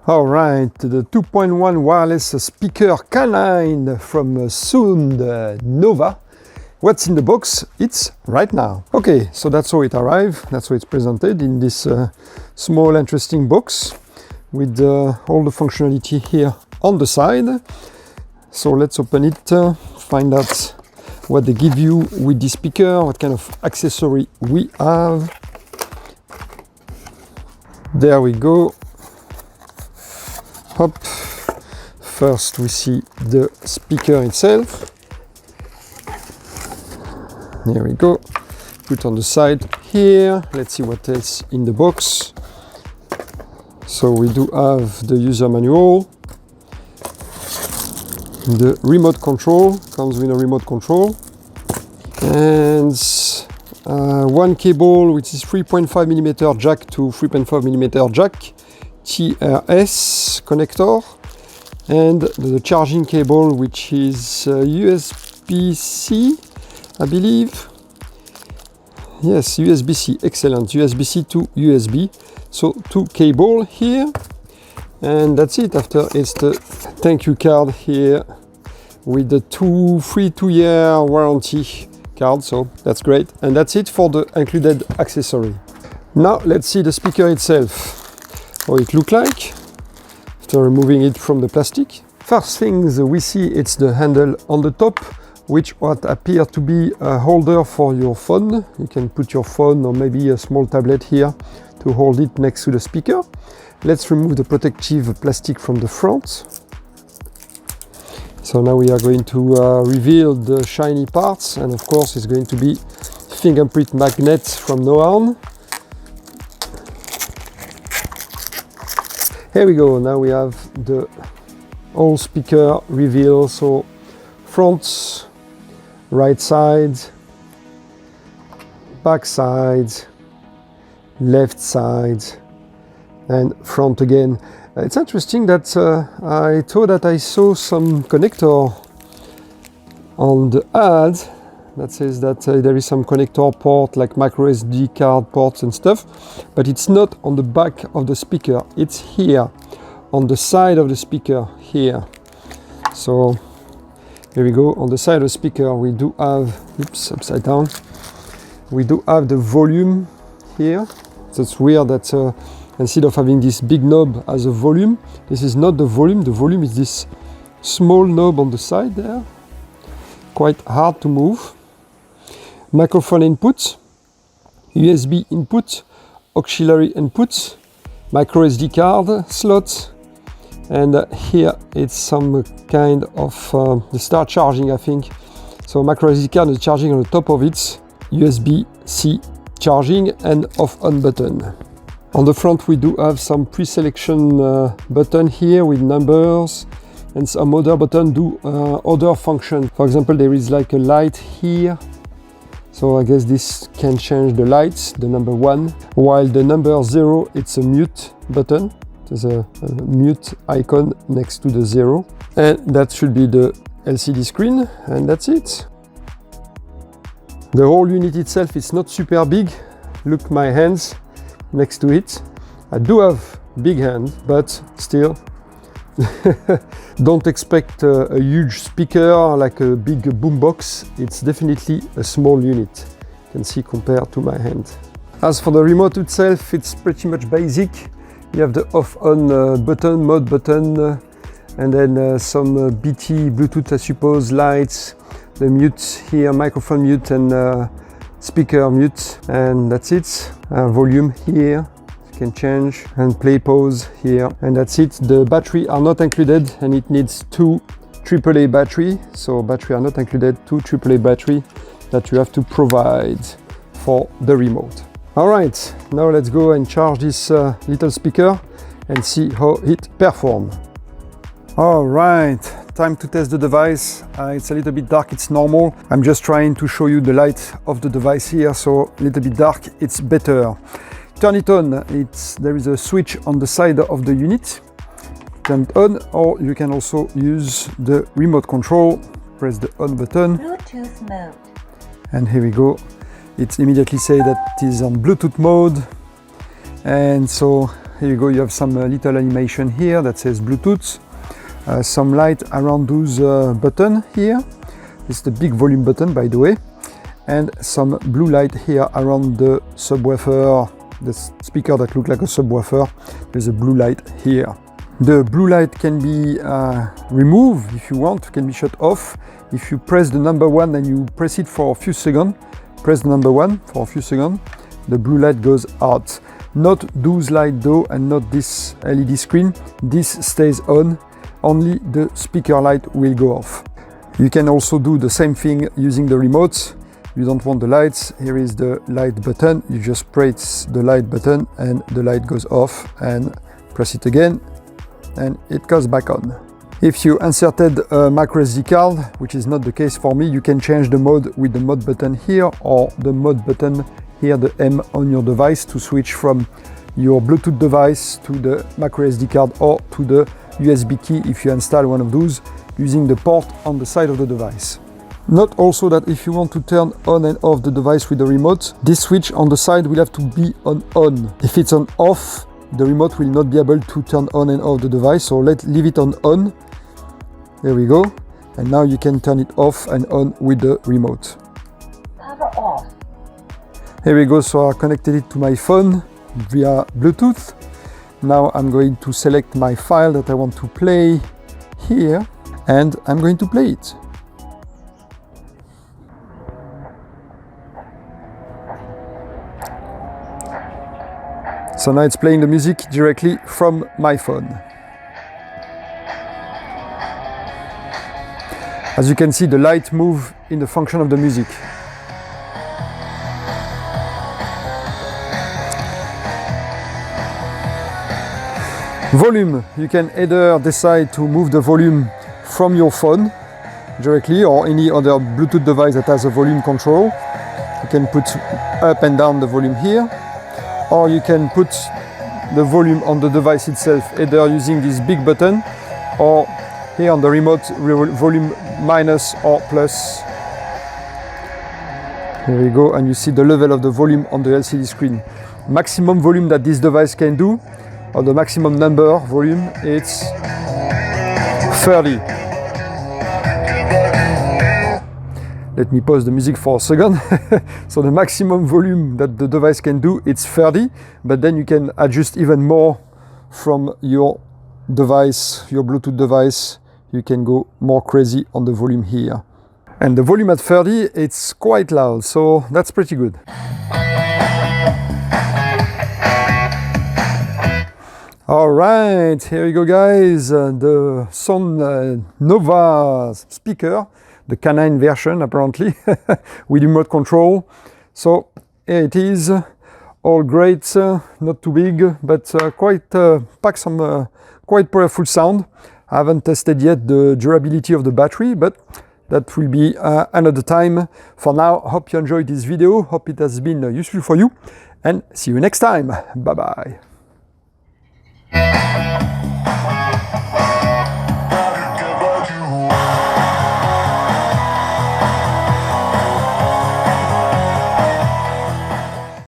Alright, the 2.1 wireless speaker canine from Soundnova. What's in the box? It's right now. Okay, so that's how it arrived, that's how it's presented in this small interesting box with all the functionality here on the side. So let's open it, find out what they give you with the speaker, what kind of accessory we have. There we go. Hop. First we see the speaker itself. There we go. Put on the side here. Let's see what else in the box. So we do have the user manual. The remote control, comes with a remote control. And one cable which is 3.5mm jack to 3.5mm jack. TRS connector, and the charging cable which is USB-C, I believe. Yes, USB-C, excellent. USB-C to USB. So two cable here, and that's it. After it's the thank you card here with the free 2-year warranty card, so that's great. And that's it for the included accessory. Now let's see the speaker itself. How it looks like after removing it from the plastic. First things we see, it's the handle on the top, which what appear to be a holder for your phone. You can put your phone or maybe a small tablet here to hold it next to the speaker. Let's remove the protective plastic from the front. So now we are going to reveal the shiny parts, and of course it's going to be fingerprint magnets from now on. Here we go, now we have the whole speaker reveal, so front, right side, back side, left side, and front again. It's interesting that I thought that I saw some connector on the ad that says that there is some connector port like micro SD card ports and stuff, but it's not on the back of the speaker, it's here on the side of the speaker here. So here we go, on the side of the speaker we do have, oops, upside down, we do have the volume here. So it's weird that instead of having this big knob as a volume, this is not the volume is this small knob on the side there, quite hard to move. Microphone input, USB input, auxiliary input, micro SD card slot, and here it's some kind of the start charging, I think. So micro SD card is charging on the top of it, USB-C charging and off-on button. On the front we do have some pre-selection button here with numbers, and some other button do other function. For example, there is like a light here. So I guess this can change the lights, the number 1, while the number 0, it's a mute button. There's a mute icon next to the 0. And that should be the LCD screen, and that's it. The whole unit itself is not super big. Look my hands next to it. I do have big hand, but still. Don't expect a huge speaker like a big boombox. It's definitely a small unit. You can see compared to my hand. As for the remote itself, it's pretty much basic. You have the off-on button, mode button, and then some BT, Bluetooth, I suppose, lights, the mute here, microphone mute and speaker mute, and that's it. Volume here. Can change, and play pause here, and that's it. The battery are not included, and it needs 2 AAA battery, so battery are not included, 2 AAA battery that you have to provide for the remote. All right, now let's go and charge this little speaker and see how it performs. All right, time to test the device. It's a little bit dark, it's normal. I'm just trying to show you the light of the device here, so a little bit dark, it's better. Turn it on, there is a switch on the side of the unit. Turn it on, or you can also use the remote control. Press the on button. Bluetooth mode. And here we go. It immediately says that it is on Bluetooth mode. And so Here you go, you have some little animation here that says Bluetooth. Some light around those button here. It's the big volume button, by the way. And some blue light here around the subwoofer, the speaker that looks like a subwoofer. There's a blue light here. The blue light can be removed if you want, can be shut off. If you press the number 1 and you press it for a few seconds, press the number 1 for a few seconds, the blue light goes out. Not those lights though, and not this LED screen. This stays on, only the speaker light will go off. You can also do the same thing using the remote. You don't want the lights, here is the light button. You just press the light button and the light goes off, and press it again and it goes back on. If you inserted a micro SD card, which is not the case for me, you can change the mode with the mode button here or the mode button here, the M on your device, to switch from your Bluetooth device to the micro SD card or to the USB key if you install one of those using the port on the side of the device. Note also that if you want to turn on and off the device with the remote, this switch on the side will have to be on. If it's on off, the remote will not be able to turn on and off the device, so leave it on. There we go. And now you can turn it off and on with the remote. Power off. Here we go, so I connected it to my phone via Bluetooth. Now I'm going to select my file that I want to play here, and I'm going to play it. So now it's playing the music directly from my phone. As you can see, the light moves in the function of the music. Volume, you can either decide to move the volume from your phone directly or any other Bluetooth device that has a volume control. You can put up and down the volume here, or you can put the volume on the device itself, either using this big button or here on the remote, volume minus or plus. Here we go, and you see the level of the volume on the LCD screen. Maximum volume that this device can do, or the maximum number volume, it's 30. Let me pause the music for a second. So the maximum volume that the device can do, it's 30, but then you can adjust even more from your device, your Bluetooth device. You can go more crazy on the volume here. And the volume at 30, it's quite loud, so that's pretty good. All right, here you go, guys. The Soundnova speaker, the canine version apparently, with remote control. So here it is, all great, not too big, but packs some quite powerful sound. I haven't tested yet the durability of the battery, but that will be another time. For now, hope you enjoyed this video, hope it has been useful for you, and see you next time. Bye bye.